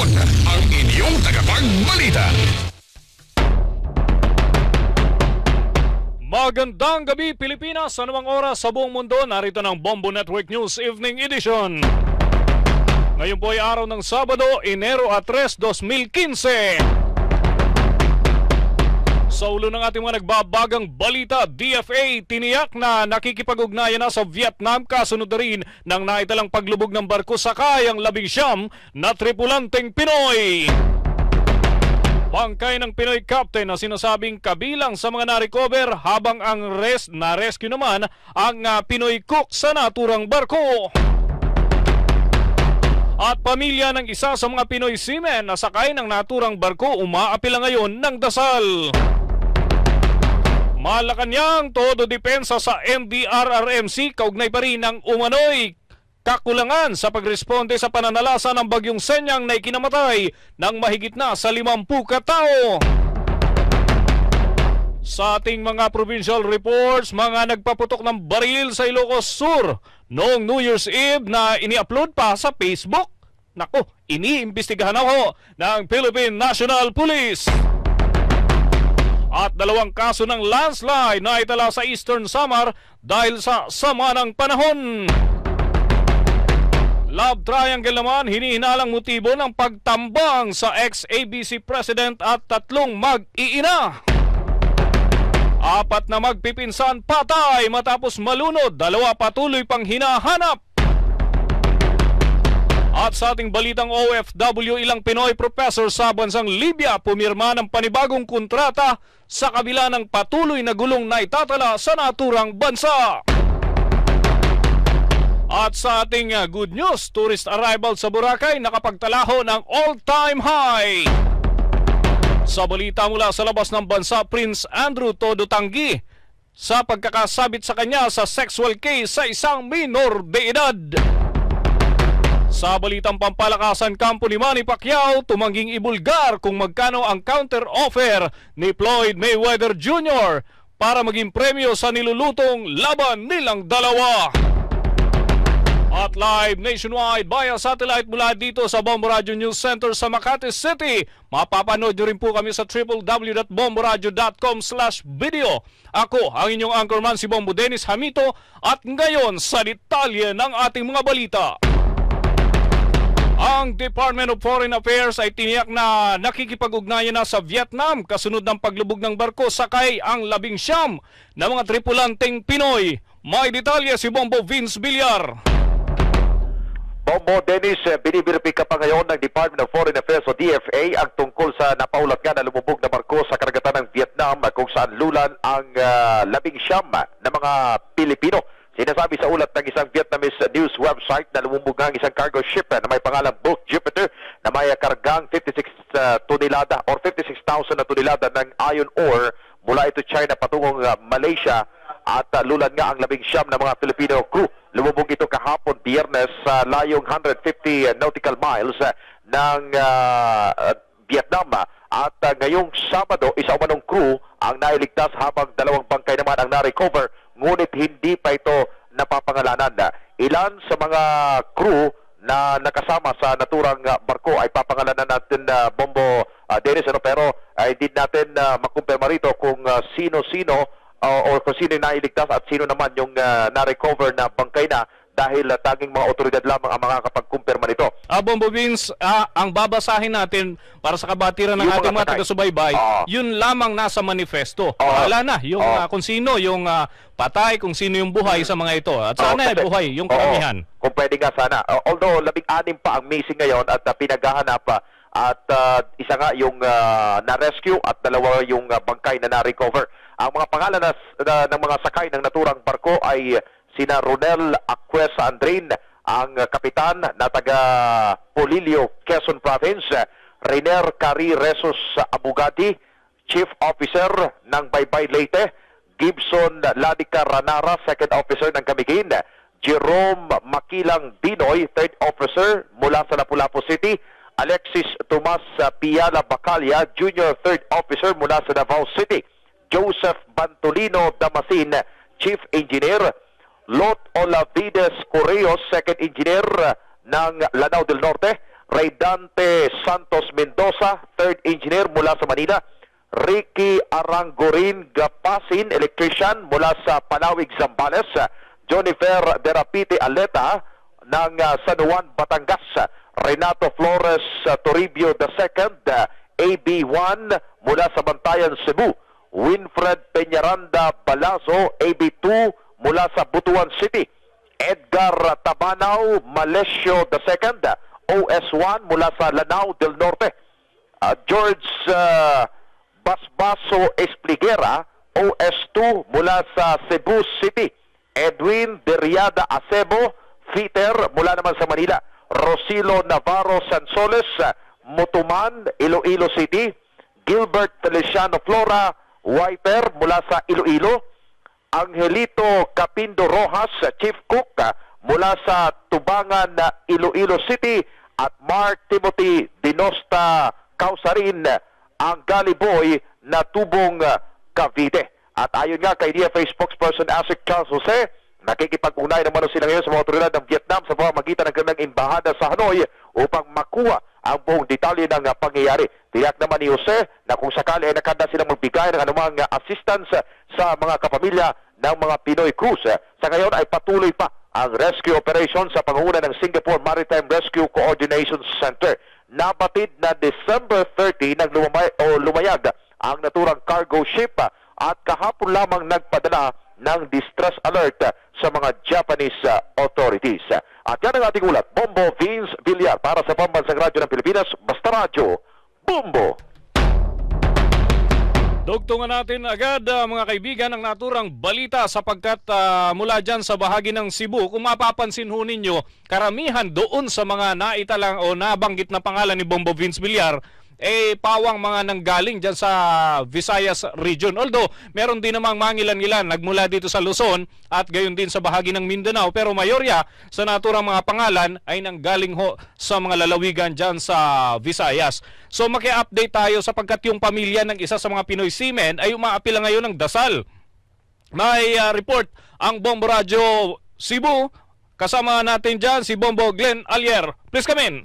Lamang ang inyong tagapagbalita. Magandang gabi Pilipinas, anumang oras sa buong mundo, narito ng Bombo Network News Evening Edition. Ngayon po ay araw ng Sabado, Enero 3, 2015. Sa ulo ng ating mga nagbabagang balita, DFA tiniyak na nakikipag-ugnayan na sa Vietnam kasunod na rin ng naitalang paglubog ng barko sakay ang 19 na tripulanteng Pinoy. Bangkay ng Pinoy captain na sinasabing kabilang sa mga na-recover habang ang na-rescue naman ang Pinoy cook sa naturang barko. At pamilya ng isa sa mga Pinoy seamen na sakay ng naturang barko umaapila ngayon ng dasal. Malacanang, todo depensa sa NDRRMC kaugnay pa rin ng umano'y kakulangan sa pagresponde sa pananalasa ng bagyong Senyang na ikinamatay ng mahigit na sa 50 katao. Sa ating mga provincial reports, mga nagpaputok ng baril sa Ilocos Sur noong New Year's Eve na ini-upload pa sa Facebook. Naku, iniimbestigahan ako ng Philippine National Police. At 2 kaso ng landslide na itala sa Eastern Samar dahil sa sama ng panahon. Love triangle naman, hinihinalang motibo ng pagtambang sa ex-ABC President at 3 mag-iina. 4 na magpipinsan patay matapos malunod, 2 patuloy pang hinahanap. At sa ating balitang OFW, ilang Pinoy professor sa bansang Libya pumirma ng panibagong kontrata sa kabila ng patuloy na gulong na itatala sa naturang bansa. At sa ating good news, tourist arrival sa Boracay nakapagtalaho ng all-time high. Sa balita mula sa labas ng bansa, Prince Andrew todo tanggi sa pagkakasabit sa kanya sa sexual case sa isang minor de edad. Sa balitang pampalakasan kampo ni Manny Pacquiao, tumangging ibulgar kung magkano ang counter-offer ni Floyd Mayweather Jr. para maging premyo sa nilulutong laban nilang dalawa. At live nationwide via satellite mula dito sa Bombo Radio News Center sa Makati City. Mapapanood nyo rin po kami sa www.bomboradio.com/video. Ako, ang inyong anchorman si Bombo Dennis Hamito at ngayon sa detalye ng ating mga balita. Ang Department of Foreign Affairs ay tiniyak na nakikipag-ugnayan na sa Vietnam kasunod ng paglubog ng barko sakay ang 19 na mga tripulanteng Pinoy. May detalye si Bombo Vince Villar. Bombo Dennis, binibiripika pa ngayon ng Department of Foreign Affairs o DFA ang tungkol sa napaulat nga na lumubog na barko sa karagatan ng Vietnam kung saan lulan ang 19 na mga Pilipino. Sinasabi sa ulat ng isang Vietnamese news website na lumubog nga ang isang cargo ship na may pangalang Boat Jupiter na may kargang 56 tonelada or 56,000 na tonelada ng iron ore mula ito China patungong Malaysia at lulan nga ang 19 na mga Filipino crew. Lumubog ito kahapon Biyernes sa layong 150 nautical miles ng Vietnam at ngayong Sabado isa umanong crew ang nailigtas habang 2 bangkay naman ang na-recover ngunit hindi pa ito napapangalanan. Ilan sa mga crew na nakasama sa naturang barko ay papangalanan natin Bombo Dennis, pero hindi natin makumpirma rito kung sino-sino o kung sino yung nailigtas at sino naman yung na-recover na bangkay na dahil taging mga otoridad lamang ang makakapagkumpirma nito. Bombo Vince, ang babasahin natin para sa kabatiran ng ating mga taga-subaybay, yun lamang nasa manifesto. Wala na yung kung sino yung patay, kung sino yung buhay sa mga ito. At sana buhay yung karamihan. Kung pwede nga sana. Although 16 pa ang missing ngayon at pinaghahanap pa at isa nga yung na-rescue at 2 yung bangkay na na-recover. Ang mga pangalan ng mga sakay ng naturang barko ay sina Ronel Aquesa Andrin, ang kapitan na taga Polillo, Quezon Province, Riner Cari Resos Abugati, Chief Officer ng Baybay Leyte, Gibson Ladica Ranara, Second Officer ng Camiguin, Jerome Makilang Binoy, Third Officer mula sa Lapu-Lapu City, Alexis Tomas Piala Bacalia, Junior Third Officer mula sa Davao City, Joseph Bantolino Damasin, Chief Engineer, Lot Olavides Correos, Second Engineer ng Lanao del Norte, Raydante Santos Mendoza, third engineer mula sa Manila. Ricky Arangorin Gapasin, electrician mula sa Palawig, Zambales. Jonifer Derapite Aleta ng San Juan, Batangas. Renato Flores Toribio II, AB1 mula sa Bantayan, Cebu. Winfred Peñaranda Balazo, AB2 mula sa Butuan City. Edgar Tabanaw Malesio II, OS1 mula sa Lanao del Norte. George Basbaso Espliguera, OS2 mula sa Cebu City. Edwin Deriada Acebo, fitter mula naman sa Manila. Rosilo Navarro Sansoles, Mutuman, Iloilo City. Gilbert Feliciano Flora, wiper mula sa Iloilo. Angelito Capindo Rojas, chief cook mula sa Tubangan, Iloilo City. At Mark Timothy Dinosta Kausarin, ang Galiboy na Tubong, Cavite. At ayon nga kay DFA spokesperson Asik Charles Jose, nakikipag-unay naman sila ngayon sa mga otoridad ng Vietnam sa pamamagitan ng kanilang embahada sa Hanoi upang makuha ang buong detalye ng pangyayari. Tiyak naman ni Jose na kung sakali ay nakanda silang magbigay ng anumang assistance sa mga kapamilya ng mga Pinoy crews. Sa ngayon ay patuloy pa ang rescue operation sa pangunguna ng Singapore Maritime Rescue Coordination Center. Nabatid na December 30 nang lumayag ang naturang cargo ship at kahapon lamang nagpadala ng distress alert sa mga Japanese authorities. At yan ang ating ulat. Bombo Vince Villar para sa Pambansang Radyo ng Pilipinas, Basta Radyo, Bombo! Dugtungan natin agad mga kaibigan ang naturang balita sapagkat mula dyan sa bahagi ng Cebu, kung mapapansin ho ninyo, karamihan doon sa mga naitalang o nabanggit na pangalan ni Bombo Vince Villar, pawang mga nanggaling dyan sa Visayas region. Although, meron din namang mangilan-ilan nagmula dito sa Luzon at gayon din sa bahagi ng Mindanao. Pero mayorya sa naturang mga pangalan ay nanggaling ho sa mga lalawigan dyan sa Visayas. So maki-update tayo sapagkat yung pamilya ng isa sa mga Pinoy Seamen ay umaapila ngayon ng dasal. May report ang Bombo Radio Cebu. Kasama natin dyan si Bombo Glenn Alier. Please come in.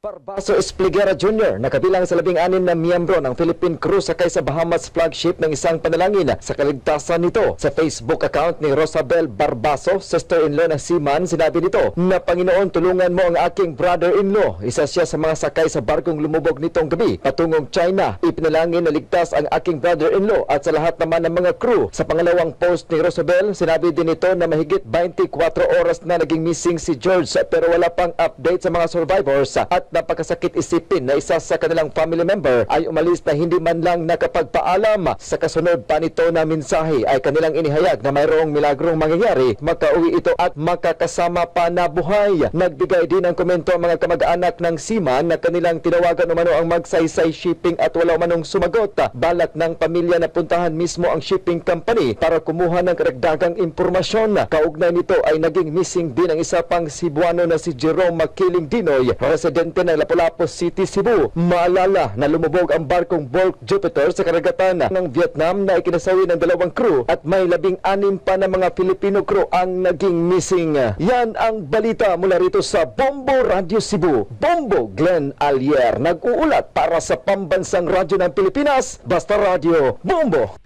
Barbaso Espliguera Jr. nakabilang sa 16 na miyembro ng Philippine crew sakay sa Bahamas flagship ng isang panalangin sa kaligtasan nito. Sa Facebook account ni Rosabel Barbaso, sister-in-law ng seaman, sinabi nito na, "Panginoon, tulungan mo ang aking brother-in-law. Isa siya sa mga sakay sa barkong lumubog nitong gabi patungong China. Ipinalangin na ligtas ang aking brother-in-law at sa lahat naman ng mga crew." Sa pangalawang post ni Rosabel, sinabi din ito na mahigit 24 oras na naging missing si George pero wala pang update sa mga survivors at napakasakit isipin na isa sa kanilang family member ay umalis na hindi man lang nakapagpaalam. Sa kasunod pa nito na mensahe ay kanilang inihayag na mayroong milagrong mangyayari, makauwi ito at makakasama pa na buhay. Nagbigay din ng komento ang mga kamag-anak ng seaman na kanilang tinawagan umano ang Magsaysay Shipping at wala umanong sumagot. Balak ng pamilya na puntahan mismo ang shipping company para kumuha ng karagdagang impormasyon. Kaugnay nito ay naging missing din ang isa pang Cebuano na si Jerome Makiling Dinoy, residente ng Lapu-Lapu City, Cebu. Maalala na lumubog ang barkong Bulk Jupiter sa karagatan ng Vietnam na ikinasawi ng 2 crew at may 16 pa na mga Filipino crew ang naging missing. Yan ang balita mula rito sa Bombo Radio Cebu. Bombo Glenn Alier nag-uulat para sa Pambansang Radyo ng Pilipinas, Basta Radio, Bombo!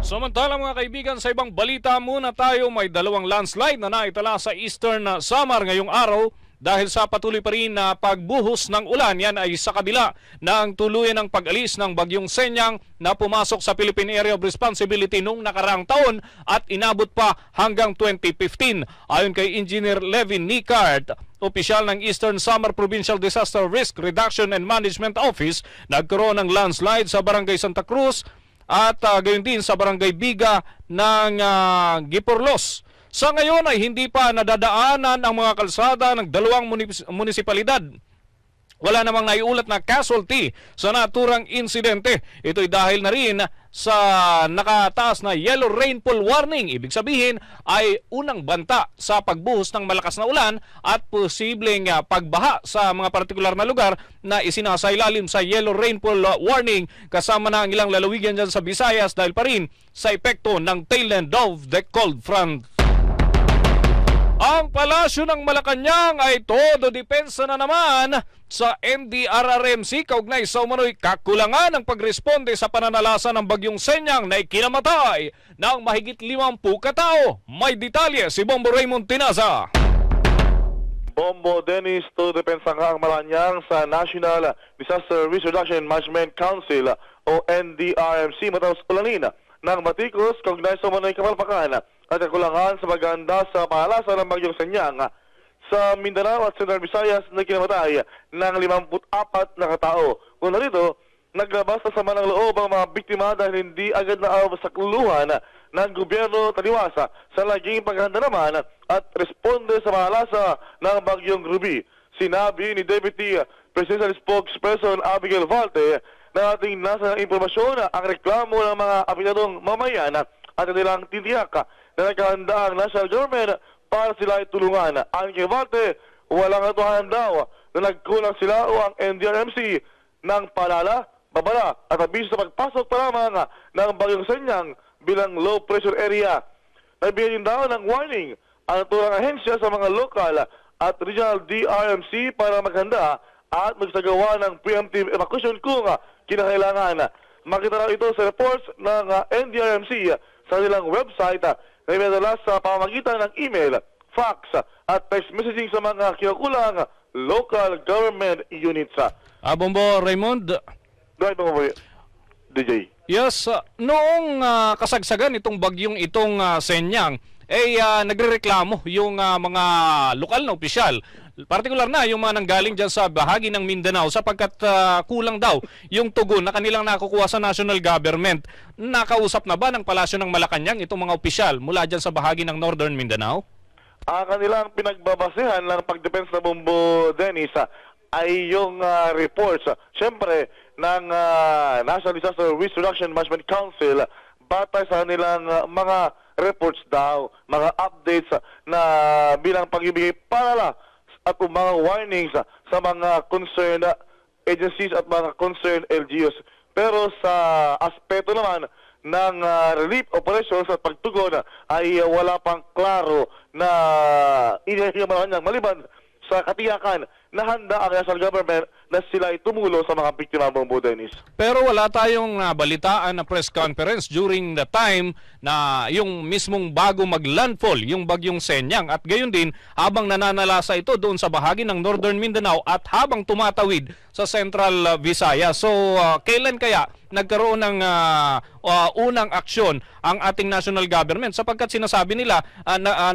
Samantala mga kaibigan, sa ibang balita muna tayo, may 2 landslide na naitala sa Eastern Samar ngayong araw dahil sa patuloy pa rin na pagbuhos ng ulan. Yan ay sa kabila ng tuluyan ng pag-alis ng bagyong Senyang na pumasok sa Philippine Area of Responsibility noong nakaraang taon at inabot pa hanggang 2015. Ayon kay Engineer Levin Nicard, opisyal ng Eastern Samar Provincial Disaster Risk Reduction and Management Office, nagkaroon ng landslide sa Barangay Santa Cruz at gayon din sa Barangay Biga ng Giporlos. Sa ngayon ay hindi pa nadadaanan ang mga kalsada ng 2 munisipalidad. Wala namang naiulat na casualty sa naturang insidente. Ito'y dahil na rin sa nakataas na yellow rainfall warning. Ibig sabihin ay unang banta sa pagbuhos ng malakas na ulan at posibleng pagbaha sa mga partikular na lugar na isinasailalim sa yellow rainfall warning, kasama na ang ilang lalawigan dyan sa Visayas dahil pa rin sa epekto ng tail end of the cold front. Ang palasyo ng Malacanang ay todo depensa na naman sa NDRRMC kaugnay sa umano'y kakulangan ng pagresponde sa pananalasa ng bagyong Senyang na ikinamatay ng mahigit 50 katao. May detalye si Bombo Raymond Tinaza. Bombo Dennis, to depensa nga ang Malacanang sa National Disaster Risk Reduction Management Council o NDRMC matapos ulanin ng matikos kaugnay sa umano'y kapalpakan at kakulangan sa pag-aanda sa pangalasa ng bagyong Senyang sa Mindanao at Central Visayas na kinamatay ng 54 na katao. Kung narito, naglabas na sama ng loob ang mga biktima dahil hindi agad na sa kluluhan ng gobyerno taliwasa sa laging paghahanda naman at responde sa pangalasa ng bagyong Ruby. Sinabi ni Deputy Presidential Spokesperson Abigail Valte na ating nasa impormasyon ang reklamo ng mga apektadong mamayan at kanilang titiyak na naghahanda ang national government para sila ay tulungan. Ang kay Valte, walang atuhan daw na nagkulang sila o ang NDRMC ng palala, babala at abiso sa pagpasok pa lamang ng bagyong Senyang bilang low pressure area. Nagbigay din daw ng warning ang naturang ahensya sa mga local at regional DRMC para maghanda at magsagawa ng preemptive evacuation kung kinakailangan. Makita raw ito sa reports ng NDRMC sa nilang website na pinadala sa pamamagitan ng email, fax at text messaging sa mga kinukulang local government units. Bombo Raymond. Drive mo po, DJ. Yes, noong kasagsagan itong bagyong itong Senyang, nagrereklamo yung mga lokal na opisyal. Partikular na yung mga nanggaling dyan sa bahagi ng Mindanao sapagkat kulang daw yung tugon na kanilang nakukuha sa national government. Nakausap na ba ng Palasyo ng Malacanang itong mga opisyal mula dyan sa bahagi ng Northern Mindanao? Kanilang pinagbabasehan ng pagdepensa na Bombo Dennis ay yung reports. Siyempre, ng National Disaster Risk Reduction Management Council batay sa nilang mga reports daw, mga updates na bilang pagbibigay para at mga warnings sa mga concerned agencies at mga concerned LGUs. Pero sa aspeto naman ng relief operations at pagtugon ay wala pang klaro na inihimahan niyang maliban sa katiyakan na handa ang national government na sila ay tumulong sa mga biktima Bombo Dennis. Pero wala tayong balitaan na press conference during the time na yung mismong bago mag-landfall, yung bagyong Senyang. At gayon din, habang nananalasa ito doon sa bahagi ng Northern Mindanao at habang tumatawid sa Central Visayas. So, kailan kaya nagkaroon ng unang aksyon ang ating national government? Sapagkat sinasabi nila,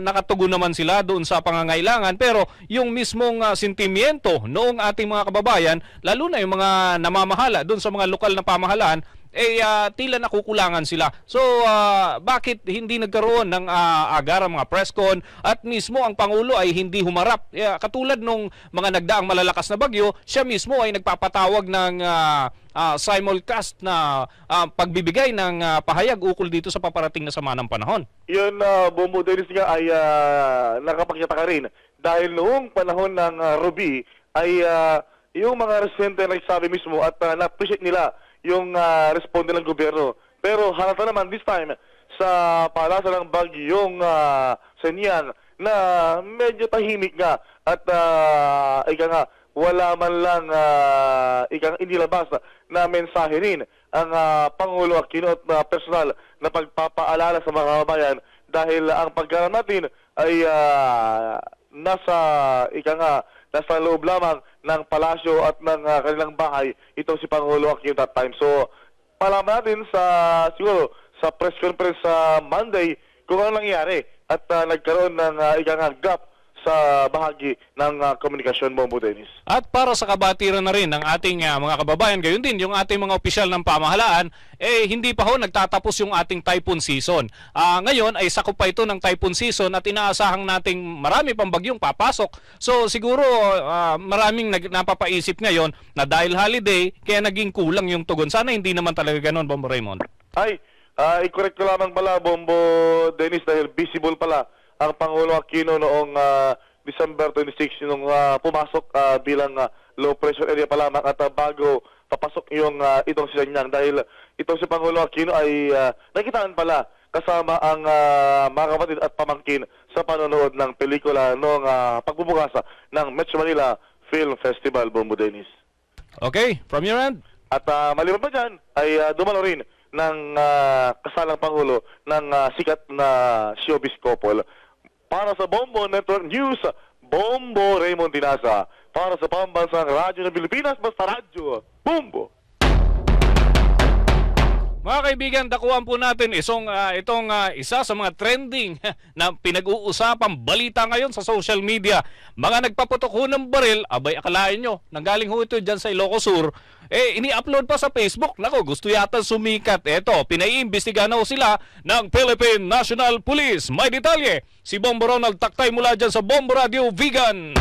nakatugon naman sila doon sa pangangailangan. Pero yung mismong sentimiento noong ating mga kababayan, lalo na yung mga namamahala doon sa mga lokal na pamahalaan, tila nakukulangan sila. So, bakit hindi nagkaroon ng agarang mga press con at mismo ang Pangulo ay hindi humarap? Katulad nung mga nagdaang malalakas na bagyo, siya mismo ay nagpapatawag ng simulcast na pagbibigay ng pahayag ukol dito sa paparating na sama ng panahon. Yun, Bombo Dennis nga ay nakapakita ka rin. Dahil noong panahon ng Ruby ay yung mga residente nagsabi mismo at na-appreciate nila yung responde ng gobyerno. Pero halata naman this time sa palasa ng bagyong Senyang na medyo tahimik nga at ika nga wala man lang inilabas na mensahe rin ang Pangulo Aquino at personal na pagpapaalala sa mga kababayan dahil ang pagkaroon natin ay nasa loob lamang ng palasyo at ng kanilang bahay itong si Pangulo Aquino that time. So, malaman natin siguro sa press conference sa Monday kung ano nangyari at nagkaroon ng gap sa bahagi ng komunikasyon, Bombo Dennis. At para sa kabatiran na rin ng ating mga kababayan, gayon din yung ating mga opisyal ng pamahalaan, hindi pa ho nagtatapos yung ating typhoon season. Ngayon ay sakop pa ito ng typhoon season at inaasahang nating marami pang bagyong papasok. So siguro maraming napapaisip ngayon na dahil holiday, kaya naging kulang yung tugon. Sana hindi naman talaga ganon, Bombo Raymond. I-correct ko lamang pala, Bombo Dennis, dahil visible pala ang Pangulo Aquino noong December 26 nung pumasok bilang low pressure area pa lamang at bago papasok yung itong si Senyang dahil itong si Pangulo Aquino ay nakitaan pala kasama ang mga kapatid at pamangkin sa panonood ng pelikula noong pagbubukas ng Metro Manila Film Festival, Bombo Dennis. Okay, from your end? At maliban pa dyan, ay dumalo rin ng kasalang pangulo ng sikat na showbiz couple. Para sa Bombo Network News, Bombo Raymond Dinaza. Para sa Pambansang Radyo ng Pilipinas, basta radyo, Bombo! Mga kaibigan, dakuhan po natin itong isa sa mga trending na pinag-uusapang balita ngayon sa social media. Mga nagpaputok ho ng baril, abay akalain nyo, nanggaling ho ito dyan sa Ilocos Sur, ini-upload pa sa Facebook. Nako, gusto yata sumikat. Eto, pinaiimbestigahan ho sila ng Philippine National Police. May detalye, si Bombo Ronald Taktay mula dyan sa Bombo Radio Vegan.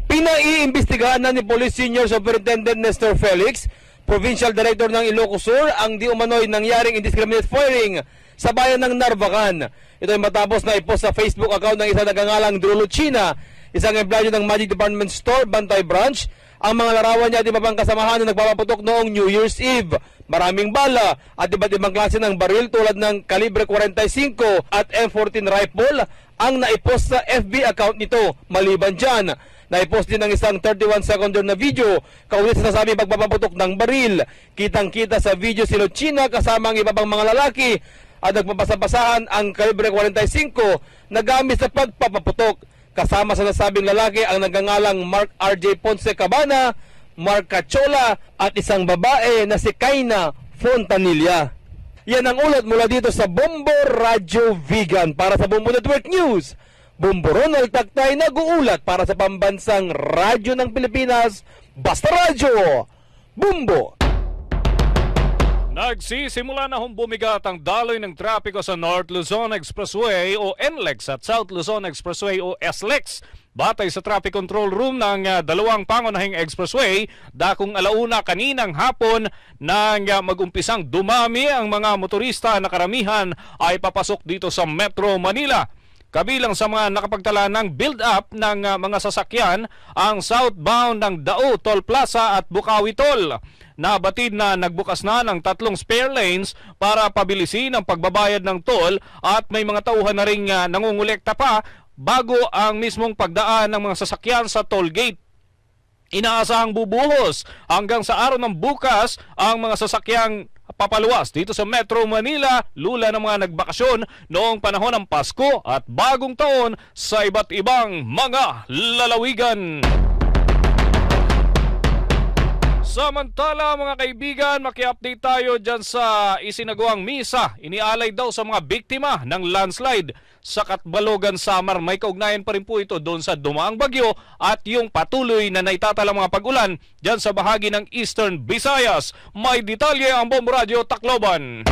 Pinaiimbestigahan na ni Police Senior Superintendent Nestor Felix, Provincial Director ng Ilocos Sur, ang di umano'y nangyaring indiscriminate firing sa bayan ng Narvacan. Ito ay matapos na ipost sa Facebook account ng isang nagangalang Drew Lucina, isang empleyado ng Magic Department Store, Bantay Branch, ang mga larawan niya at iba pang kasamahan na nagpapaputok noong New Year's Eve. Maraming bala at iba't ibang klase ng baril tulad ng kalibre 45 at M14 rifle ang naipost sa FB account nito. Maliban dyan, naipost din ng isang 31-second na video kaugnay sa nasabing pagpapaputok ng baril. Kitang-kita sa video si Lucina kasama ang iba pang mga lalaki at nagpapasapasahan ang kalibre 45 na gamit sa pagpapaputok. Kasama sa nasabing lalaki ang nagangalang Mark R.J. Ponce Cabana, Mark Cachola at isang babae na si Kaina Fontanilla. Yan ang ulat mula dito sa Bombo Radio Vegan. Para sa Bombo Network News, Bombo Ronald Taktay nag-uulat para sa Pambansang Radyo ng Pilipinas, Basta Radyo, Bombo! Nagsisimula na hong bumigat ang daloy ng trapiko sa North Luzon Expressway o NLEX at South Luzon Expressway o SLEX. Batay sa traffic control room ng dalawang pangunahing expressway, dakong alauna kaninang hapon nang mag-umpisang dumami ang mga motorista na karamihan ay papasok dito sa Metro Manila. Kabilang sa mga nakapagtala ng build-up ng mga sasakyan ang southbound ng Dao Toll Plaza at Bukawi Toll. Nabatid na nagbukas na ng 3 spare lanes para pabilisin ang pagbabayad ng toll at may mga tauhan na ring nangungulekta pa bago ang mismong pagdaan ng mga sasakyan sa toll gate. Inaasahang bubuhos hanggang sa araw ng bukas ang mga sasakyang papaluwas dito sa Metro Manila, lula ng mga nagbakasyon noong panahon ng Pasko at Bagong Taon sa iba't ibang mga lalawigan. Samantala mga kaibigan, maki-update tayo dyan sa isinagawang misa. Inialay daw sa mga biktima ng landslide sa Katbalogan, Samar. May kaugnayan pa rin po ito doon sa dumaang bagyo at yung patuloy na naitatalang mga pag-ulan dyan sa bahagi ng Eastern Visayas. May detalye ang Bombo Radio Tacloban.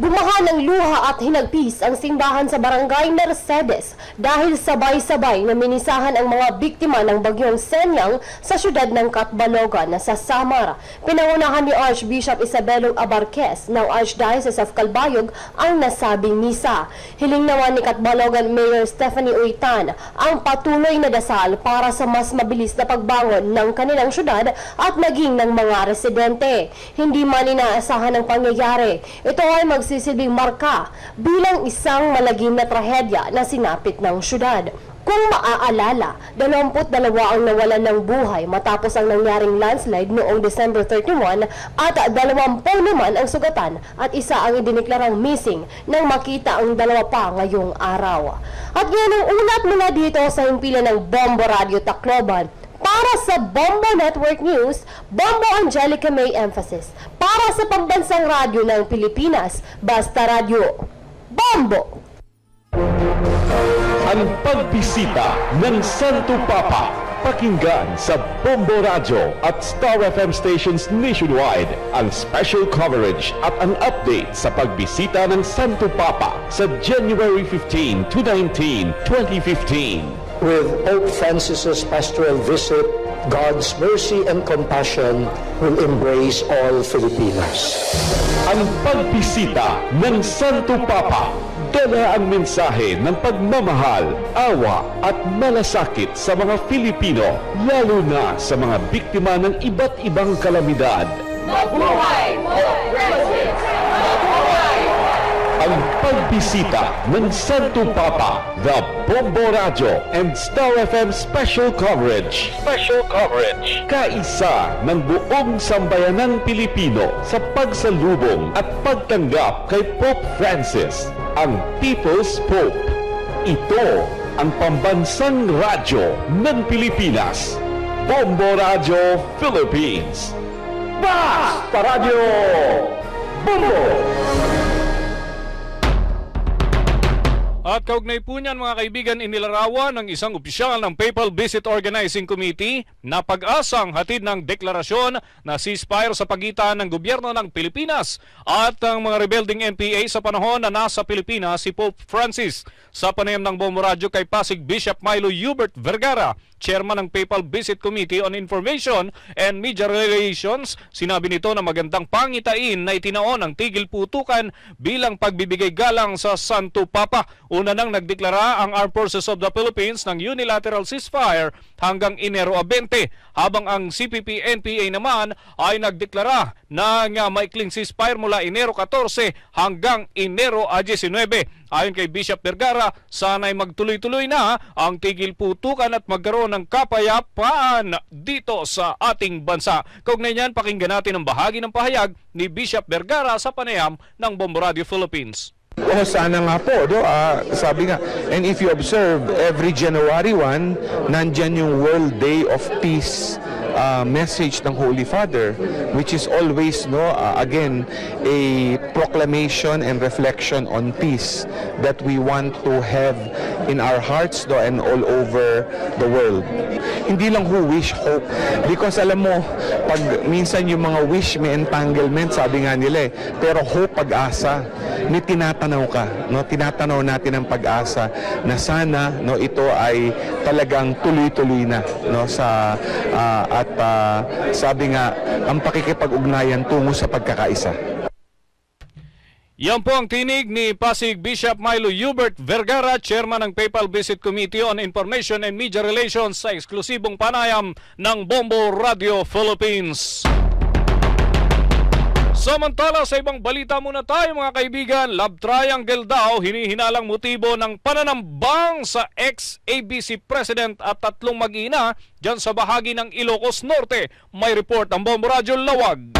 Bumaha ng luha at hinagpis ang simbahan sa Barangay Mercedes dahil sabay-sabay na minisahan ang mga biktima ng bagyong Senyang sa syudad ng Katbalogan sa Samar. Pinangunahan ni Archbishop Isabelo Abarquez ng Archdiocese of Calbayog ang nasabing misa. Hiling naman ni Katbalogan Mayor Stephanie Uitan ang patuloy na dasal para sa mas mabilis na pagbangon ng kanilang syudad at maging ng mga residente. Hindi man inaasahan ang pangyayari. Ito ay magsisilbing marka bilang isang malagim na trahedya na sinapit ng syudad. Kung maaalala, 22 ang nawalan ng buhay matapos ang nangyaring landslide noong December 31 at 20 naman ang sugatan at isa ang idineklarang missing nang makita ang 2 pa ngayong araw. At yan ang ulat mula dito sa himpilan ng Bombo Radio Tacloban. Para sa Bombo Network News, Bombo Angelica May Emphasis. Para sa Pambansang Radyo ng Pilipinas, Basta Radyo, Bombo! Ang pagbisita ng Santo Papa. Pakinggan sa Bombo Radio at Star FM stations nationwide ang special coverage at ang update sa pagbisita ng Santo Papa sa January 15 to 19, 2015. With Pope Francis's pastoral visit, God's mercy and compassion will embrace all Filipinos. Ang pagbisita ng Santo Papa, dala ang mensahe ng pagmamahal, awa at malasakit sa mga Filipino, lalo na sa mga biktima ng iba't ibang kalamidad. Mabuhay Pope Francis! Mabuhay! Ang pagbisita ng Santo Papa, the Bombo Radio and Star FM Special Coverage. Kaisa ng buong sambayanang Pilipino sa pagsalubong at pagtanggap kay Pope Francis, ang People's Pope. Ito ang pambansang radyo ng Pilipinas, Bombo Radio Philippines. Basta Radio Bombo! At kaugnay po niyan mga kaibigan, inilarawan ng isang opisyal ng Papal Visit Organizing Committee na pag-asang hatid ng deklarasyon na ceasefire sa pagitan ng gobyerno ng Pilipinas at ang mga rebelding NPA sa panahon na nasa Pilipinas si Pope Francis. Sa panayam ng Bombo Radio kay Pasig Bishop Milo Hubert Vergara, chairman ng Papal Visit Committee on Information and Media Relations, sinabi nito na magandang pangitain na itinaon ang tigil putukan bilang pagbibigay galang sa Santo Papa. Una nang nagdeklara ang Armed Forces of the Philippines ng unilateral ceasefire hanggang Enero 20, habang ang CPP-NPA naman ay nagdeklara ng maikling ceasefire mula Enero 14 hanggang Enero 19. Ayon kay Bishop Vergara, sana'y magtuloy-tuloy na ang tigil putukan at magkaroon ng kapayapaan dito sa ating bansa. Kaugnay niyan, pakinggan natin ang bahagi ng pahayag ni Bishop Vergara sa panayam ng Bombo Radio Philippines. Sana nga po, sabi nga, and if you observe, every January 1, nandyan yung World Day of Peace message ng Holy Father, which is always, again, a proclamation and reflection on peace that we want to have in our hearts and all over the world. Hindi lang wish, hope. Because alam mo, pag minsan yung mga wish may entanglement, sabi nga nila pero hope, pag-asa, may tinatanaw ka, tinatanaw natin ang pag-asa na sana ito ay talagang tuloy-tuloy na sabi nga ang pakikipag-ugnayan tungo sa pagkakaisa. Yan po ang tinig ni Pasig Bishop Milo Hubert Vergara, chairman ng Papal Visit Committee on Information and Media Relations, sa eksklusibong panayam ng Bombo Radio Philippines. Samantala, sa ibang balita muna tayo mga kaibigan, love triangle daw hinihinalang motibo ng pananambang sa ex-ABC President at tatlong mag-ina dyan sa bahagi ng Ilocos Norte. May report ang Bombo Radio Lawag.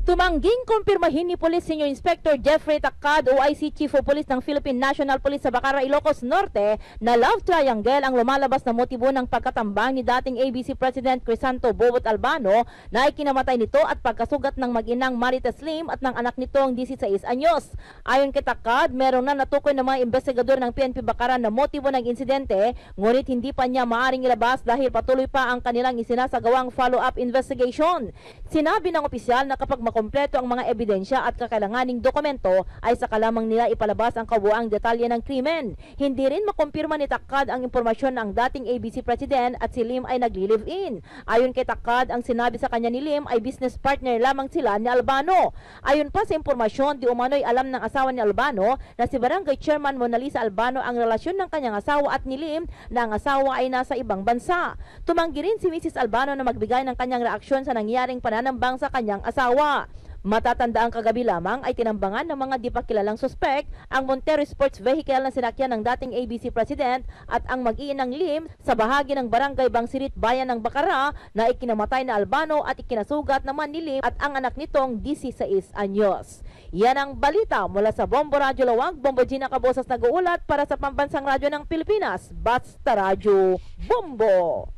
Tumangging kumpirmahin ni Police Senior Inspector Jeffrey Tacad, OIC Chief of Police ng Philippine National Police sa Bacara, Ilocos Norte, na love triangle ang lumalabas na motibo ng pagkatambang ni dating ABC President Crisanto Bobot Albano na ikinamatay nito at pagkasugat ng mag-inang Marites Lim at ng anak nitong 16 anyos. Ayon kay Tacad, meron na natukoy ng mga investigador ng PNP Bacara na motibo ng insidente, ngunit hindi pa niya maaring ilabas dahil patuloy pa ang kanilang isinasagawang follow-up investigation. Sinabi ng opisyal na kapag kompleto ang mga ebidensya at kakailanganing dokumento ay saka lamang nila ipalabas ang kabuuang detalye ng krimen. Hindi rin makumpirma ni Tacad ang impormasyon na ang dating ABC President at si Lim ay nagli-live-in. Ayon kay Tacad, ang sinabi sa kanya ni Lim ay business partner lamang sila ni Albano. Ayon pa sa impormasyon, di umano'y alam ng asawa ni Albano na si Barangay Chairman Mona Lisa Albano ang relasyon ng kanyang asawa at ni Lim na ang asawa ay nasa ibang bansa. Tumanggi rin si Mrs. Albano na magbigay ng kanyang reaksyon sa nangyaring pananambang sa kanyang asawa. Matatanda ang kagabi lamang ay tinambangan ng mga di pa kilalang suspect ang Montero Sports Vehicle na sinakyan ng dating ABC President at ang mag-iinang Lim sa bahagi ng Barangay Bangsirit, Bayan ng Bacara na ikinamatay na Albano at ikinasugat naman ni Lim at ang anak nitong 16 anyos. Yan ang balita mula sa Bombo Radio Lawag. Bombo Gina Cabosas nag-uulat para sa Pambansang Radyo ng Pilipinas. Basta Radio Bombo!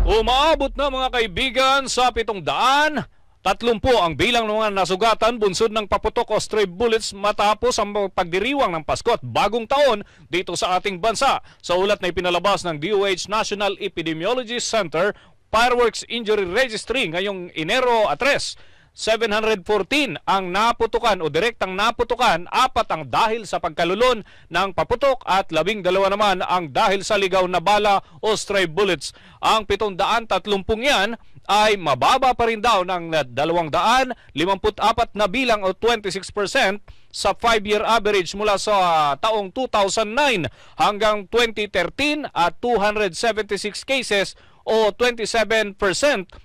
Umaabot na mga kaibigan sa 700. 30 ang bilang ng mga nasugatan bunsod ng paputok o stray bullets matapos ang pagdiriwang ng Pasko at Bagong Taon dito sa ating bansa. Sa ulat na ipinalabas ng DOH National Epidemiology Center, Fireworks Injury Registry ngayong Enero 3, 714 ang naputukan o direktang naputukan, 4 ang dahil sa pagkalulon ng paputok at 12 naman ang dahil sa ligaw na bala o stray bullets. Ang 730 yan ay mababa pa rin daw ng 254 na bilang o 26% sa 5-year average mula sa taong 2009 hanggang 2013 at 276 cases o 27%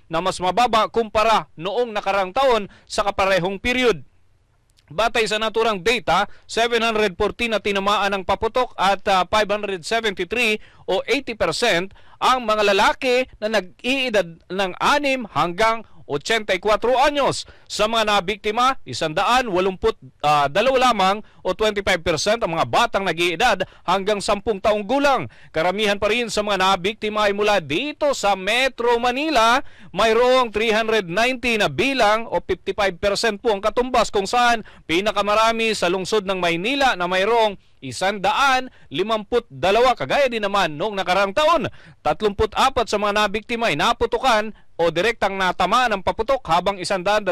na mas mababa kumpara noong nakarang taon sa kaparehong period. Batay sa naturang data, 714 na tinamaan ng paputok at 573 o 80% ang mga lalaki na nag-iedad ng 6 hanggang 84 anyos. Sa mga nabiktima, 182 lamang o 25% ang mga batang nag-iedad hanggang 10 taong gulang. Karamihan pa rin sa mga nabiktima ay mula dito sa Metro Manila. Mayroong 390 na bilang o 55% po ang katumbas, kung saan pinakamarami sa lungsod ng Maynila na mayroong 152, kagaya din naman noong nakaraang taon. 34 sa mga nabiktima ay naputukan o direktang natama ng paputok, habang 125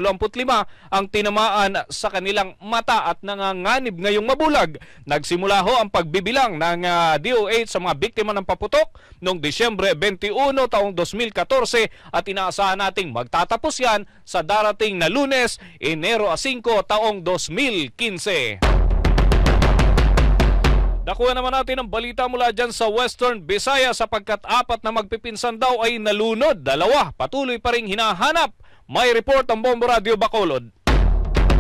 ang tinamaan sa kanilang mata at nanganganib ngayong mabulag. Nagsimula ho ang pagbibilang ng DOH sa mga biktima ng paputok noong Disyembre 21 taong 2014 at inaasahan nating magtatapos yan sa darating na Lunes, Enero 5 taong 2015. Nakuha naman natin ang balita mula dyan sa Western Visayas, sapagkat 4 na magpipinsan daw ay nalunod. 2 patuloy pa ring hinahanap. May report ang Bombo Radio Bacolod.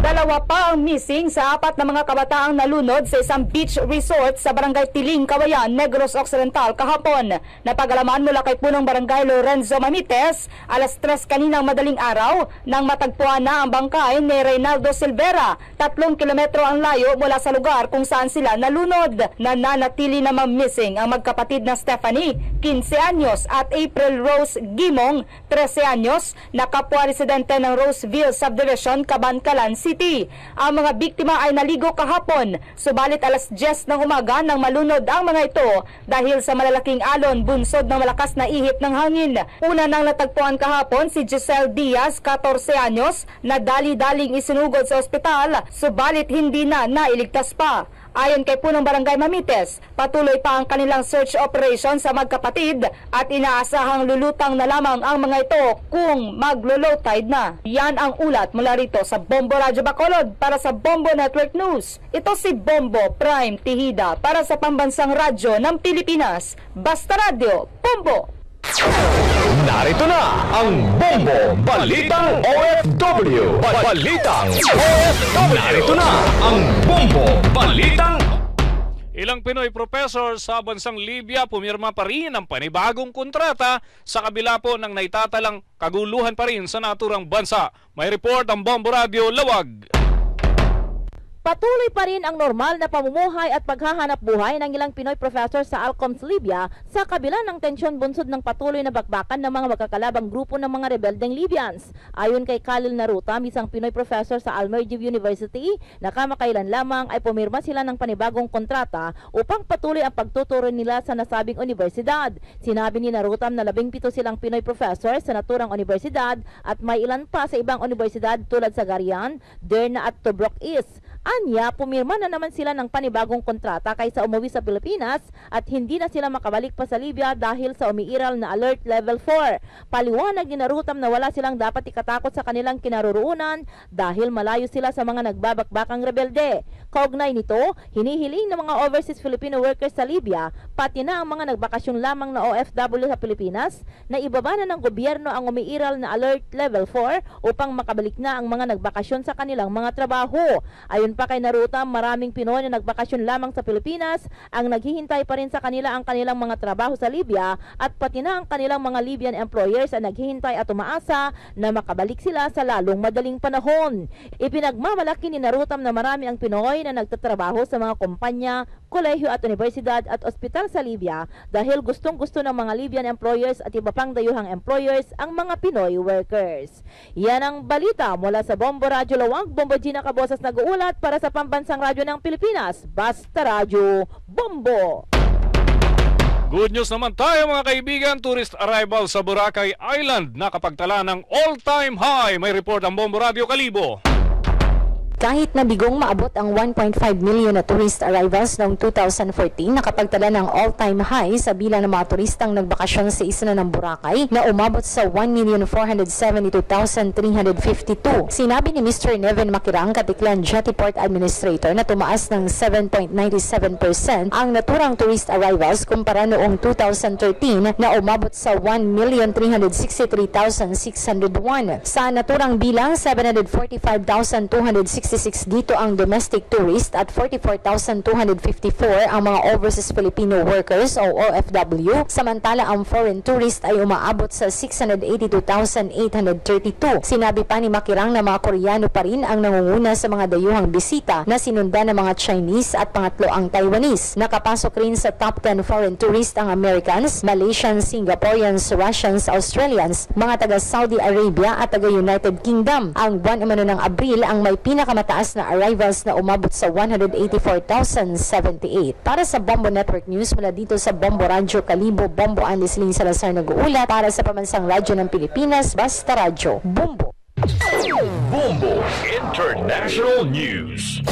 2 pa ang missing sa 4 na mga kabataang nalunod sa isang beach resort sa Barangay Tiling, Kawayan, Negros Occidental kahapon. Napagalaman mula kay punong Barangay Lorenzo Mamites, alas 3 kaninang madaling araw nang matagpuan na ang bangkay ni Reynaldo Silvera. 3 kilometro ang layo mula sa lugar kung saan sila nalunod. Nananatili naman missing ang magkapatid na Stephanie, 15 anyos, at April Rose Gimong, 13 anyos, na kapwa residente ng Roseville Subdivision, Cabancalan City. Ang mga biktima ay naligo kahapon, subalit alas 10 ng umaga nang malunod ang mga ito dahil sa malalaking alon bunsod ng malakas na ihip ng hangin. Una nang natagpuan kahapon si Giselle Diaz, 14 anyos, na dali-daling isinugod sa ospital, subalit hindi na nailigtas pa. Ayon kay punong Barangay Mamites, patuloy pa ang kanilang search operation sa magkapatid at inaasahang lulutang na lamang ang mga ito kung maglo-low tide na. Yan ang ulat mula rito sa Bombo Radio Bacolod para sa Bombo Network News. Ito si Bombo Prime Tihida para sa Pambansang Radyo ng Pilipinas. Basta Radio, Bombo! Narito na ang Bombo Balitang OFW. Balitang OFW. Narito na ang Bombo Balitang. Ilang Pinoy professor sa bansang Libya pumirma pa rin ang panibagong kontrata sa kabila po ng naitatalang kaguluhan pa rin sa naturang bansa. May report ang Bombo Radio Lawag. Patuloy pa rin ang normal na pamumuhay at paghahanap buhay ng ilang Pinoy professor sa Alcoms Libya sa kabila ng tensyon bunsod ng patuloy na bakbakan ng mga magkakalabang grupo ng mga rebeldeng Libyans. Ayon kay Khalil Narutam, isang Pinoy professor sa Al-Merjib University, na kamakailan lamang ay pumirma sila ng panibagong kontrata upang patuloy ang pagtuturo nila sa nasabing universidad. Sinabi ni Narutam na 17 silang Pinoy professor sa naturang universidad at may ilan pa sa ibang universidad tulad sa Garian, Derna at Tobruk East. Anya, pumirma na naman sila ng panibagong kontrata kaysa umuwi sa Pilipinas at hindi na sila makabalik pa sa Libya dahil sa umiiral na Alert Level 4. Paliwanag ni Narutam na wala silang dapat ikatakot sa kanilang kinaroroonan dahil malayo sila sa mga nagbabakbakang rebelde. Kaugnay nito, hinihiling ng mga overseas Filipino workers sa Libya, pati na ang mga nagbakasyon lamang na OFW sa Pilipinas, na ibaba na ng gobyerno ang umiiral na Alert Level 4 upang makabalik na ang mga nagbakasyon sa kanilang mga trabaho. Ayon pa kay Narutam, maraming Pinoy na nagbakasyon lamang sa Pilipinas ang naghihintay pa rin sa kanila ang kanilang mga trabaho sa Libya at pati na ang kanilang mga Libyan employers ang naghihintay at umaasa na makabalik sila sa lalong madaling panahon. Ipinagmamalaki ni Narutam na marami ang Pinoy na nagtatrabaho sa mga kumpanya, kolehiyo at universidad at ospital sa Libya dahil gustong-gusto ng mga Libyan employers at iba pang dayuhang employers ang mga Pinoy workers. Yan ang balita mula sa Bombo Radio Lawag. Bombo Gina Cabosas nag-uulat para sa Pambansang Radyo ng Pilipinas. Basta Radio, Bombo! Good news naman tayo mga kaibigan, tourist arrival sa Boracay Island nakapagtala ng all-time high. May report ang Bombo Radio Kalibo. Kahit na bigong maabot ang 1.5 million na tourist arrivals noong 2014, nakapagtala ng all-time high sa bilang ng mga turistang nagbakasyon sa isla ng Boracay na umabot sa 1,472,352. Sinabi ni Mr. Neven Makirang, Katiklan Jetty Port Administrator, na tumaas ng 7.97% ang naturang tourist arrivals kumpara noong 2013 na umabot sa 1,363,601. Sa naturang bilang, 745,266 66 dito ang domestic tourist at 44,254 ang mga overseas Filipino workers o OFW, samantala ang foreign tourist ay umaabot sa 682,832. Sinabi pa ni Makirang na mga Koreano pa rin ang nangunguna sa mga dayuhang bisita na sinundan ng mga Chinese at pangatlo ang Taiwanese. Nakapasok rin sa top 10 foreign tourist ang Americans, Malaysians, Singaporeans, Russians, Australians, mga taga Saudi Arabia at taga United Kingdom. Ang buwan umano ng Abril ang may pinakamataas na arrivals na umabot sa 184,078. Para sa Bombo Network News mula dito sa Bombo Radyo Kalibo, Bombo Anlisling Salazar nag-uulat para sa Pambansang Radyo ng Pilipinas, Basta Radyo, Bombo. Bombo International News.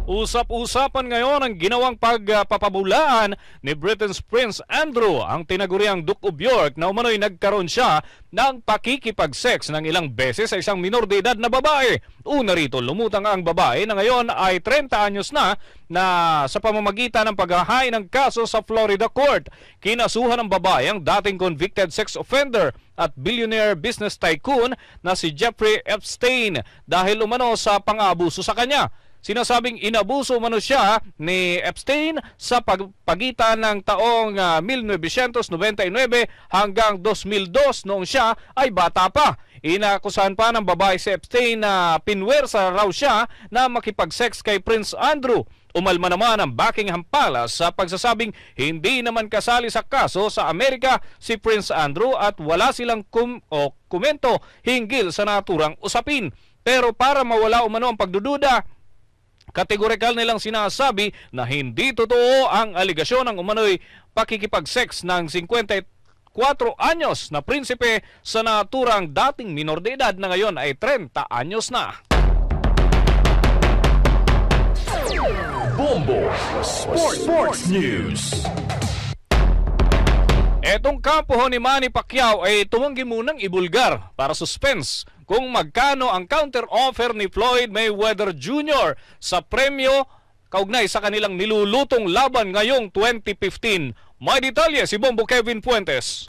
Usap-usapan ngayon ang ginawang pagpapabulaan ni Britain's Prince Andrew, ang tinaguriang Duke of York, na umano'y nagkaroon siya ng pakikipag-sex ng ilang beses sa isang minor de edad na babae. Una rito, lumutang ang babae na ngayon ay 30 anyos na sa pamamagitan ng paghahain ng kaso sa Florida court. Kinasuhan ng babae ang dating convicted sex offender at billionaire business tycoon na si Jeffrey Epstein dahil umano sa pang-aabuso sa kanya. Sinasabing inabuso umano siya ni Epstein sa pagitan ng taong 1999 hanggang 2002 noong siya ay bata pa. Inakusahan pa ng babae si Epstein na pinwersa raw siya na makipag-sex kay Prince Andrew. Umalma naman ang Buckingham Palace sa pagsasabing hindi naman kasali sa kaso sa Amerika si Prince Andrew at wala silang komento hinggil sa naturang usapin. Pero para mawala umano ang pagdududa, kategorikal nilang sinasabi na hindi totoo ang aligasyon ng umano'y pakikipag-sex ng 54 anyos na prinsipe sa naturang dating minor de edad na ngayon ay 30 anyos na. Bombo Sports News. Etong kampo ni Manny Pacquiao ay tumanggi munang ibulgar para suspense kung magkano ang counter-offer ni Floyd Mayweather Jr. sa premyo kaugnay sa kanilang nilulutong laban ngayong 2015. May detalye si Bombo Kevin Fuentes.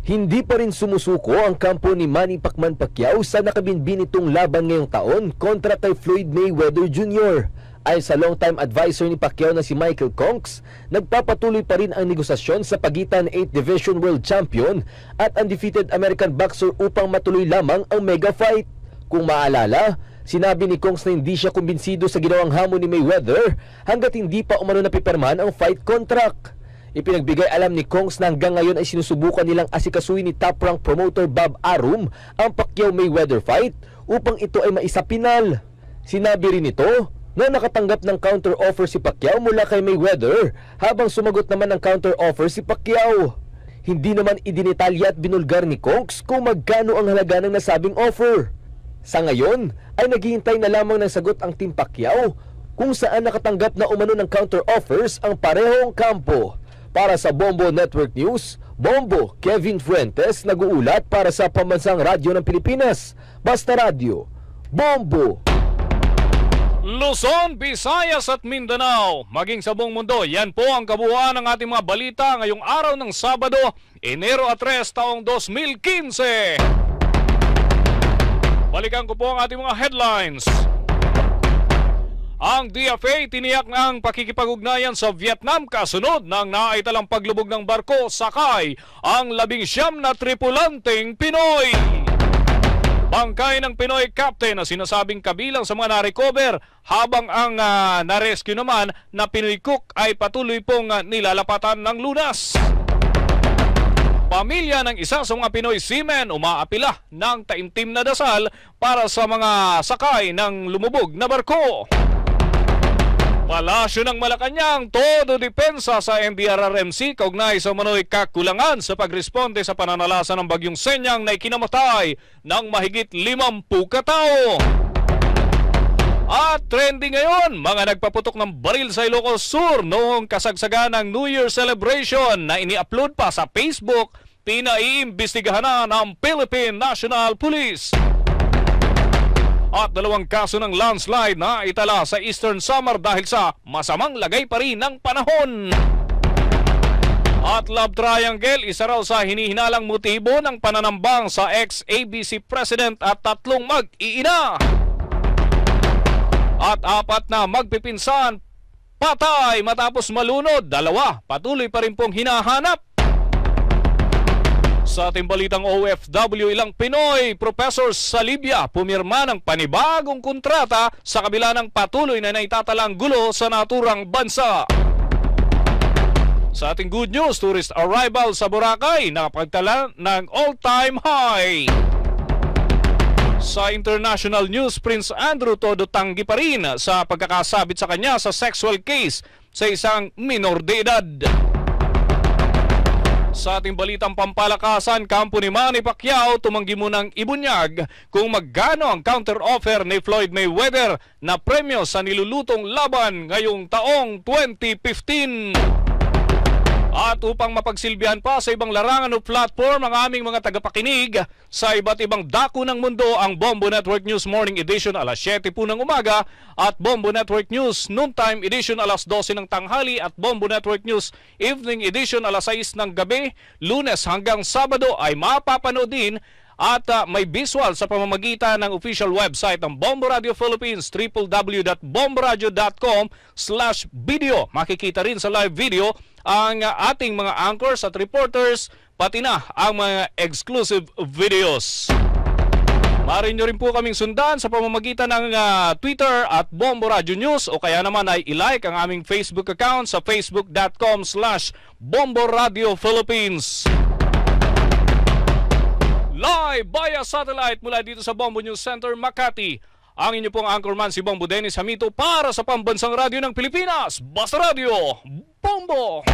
Hindi pa rin sumusuko ang kampo ni Manny Pacquiao sa nakabinbin itong laban ngayong taon kontra kay Floyd Mayweather Jr. Ayon sa long-time advisor ni Pacquiao na si Michael Konks, nagpapatuloy pa rin ang negosasyon sa pagitan 8th Division World Champion at undefeated American boxer upang matuloy lamang ang mega fight. Kung maalala, sinabi ni Konks na hindi siya kumbinsido sa ginawang hamon ni Mayweather hanggat hindi pa umano napipirmahan ang fight contract. Ipinagbigay alam ni Kongs na hanggang ngayon ay sinusubukan nilang asikasuhin ni top-rank promoter Bob Arum ang Pacquiao-Mayweather fight upang ito ay maisapinal. Sinabi rin ito na nakatanggap ng counter-offer si Pacquiao mula kay Mayweather habang sumagot naman ng counter-offer si Pacquiao. Hindi naman idinitalya at binulgar ni Kongs kung magkano ang halaga ng nasabing offer. Sa ngayon ay naghihintay na lamang ng sagot ang Team Pacquiao kung saan nakatanggap na umano ng counter-offers ang parehong kampo. Para sa Bombo Network News, Bombo Kevin Fuentes nag-uulat para sa Pambansang Radyo ng Pilipinas, Basta Radyo, Bombo. Luzon, Visayas at Mindanao, maging sa buong mundo, yan po ang kabuuan ng ating mga balita ngayong araw ng Sabado, Enero 3, taong 2015. Balikan ko po ang ating mga headlines. Ang DFA tiniyak ng pakikipag-ugnayan sa Vietnam kasunod ng naitalang paglubog ng barko sakay ang 19 na tripulanteng Pinoy. Bangkay ng Pinoy captain na sinasabing kabilang sa mga na-recover habang ang na-rescue naman na Pinoy cook ay patuloy pong nilalapatan ng lunas. Pamilya ng isa sa mga Pinoy seamen umaapila ng taimtim na dasal para sa mga sakay ng lumubog na barko. Palasyo ng Malacanang, todo depensa sa NDRRMC kaugnay sa umano'y kakulangan sa pagresponde sa pananalasa ng bagyong Senyang na ikinamatay ng mahigit 50 katao. At trending ngayon, mga nagpaputok ng baril sa Ilocos Sur noong kasagsagan ng New Year celebration na ini-upload pa sa Facebook, pinaiimbestigahan na ng Philippine National Police. At 2 kaso ng landslide na itala sa Eastern Samar dahil sa masamang lagay pa rin ng panahon. At love triangle, isa raw sa hinihinalang motibo ng pananambang sa ex-ABC President at 3 mag-iina. At 4 na magpipinsan patay matapos malunod. 2 patuloy pa rin pong hinahanap. Sa ating balitang OFW, ilang Pinoy professors sa Libya pumirma ng panibagong kontrata sa kabila ng patuloy na naitatalang gulo sa naturang bansa. Sa ating good news, tourist arrival sa Boracay nakapagtala ng all-time high. Sa international news, Prince Andrew todo tanggi pa rin sa pagkakasabit sa kanya sa sexual case sa isang minor de edad. Sa ating balitang pampalakasan, kampo ni Manny Pacquiao tumanggi munang ibunyag kung magkano ang counter-offer ni Floyd Mayweather na premyo sa nilulutong laban ngayong taong 2015. At upang mapagsilbihan pa sa ibang larangan o platform ang aming mga tagapakinig sa iba't ibang dako ng mundo, ang Bombo Network News Morning Edition alas 7 po ng umaga at Bombo Network News Noontime Edition alas 12 ng tanghali at Bombo Network News Evening Edition alas 6 ng gabi, Lunes hanggang Sabado ay mapapanood din at may visual sa pamamagitan ng official website ng Bombo Radio Philippines, www.bomboradio.com/video. Makikita rin sa live video ang ating mga anchors at reporters, pati na ang mga exclusive videos. Maaari nyo rin po kaming sundan sa pamamagitan ng Twitter at Bombo Radio News o kaya naman ay ilike ang aming Facebook account sa facebook.com/Bombo Radio Philippines. Live via satellite mula dito sa Bombo News Center, Makati. Ang inyo pong anchorman si Bombo Dennis Hamito para sa Pambansang Radyo ng Pilipinas, Basta Radio, Bombo!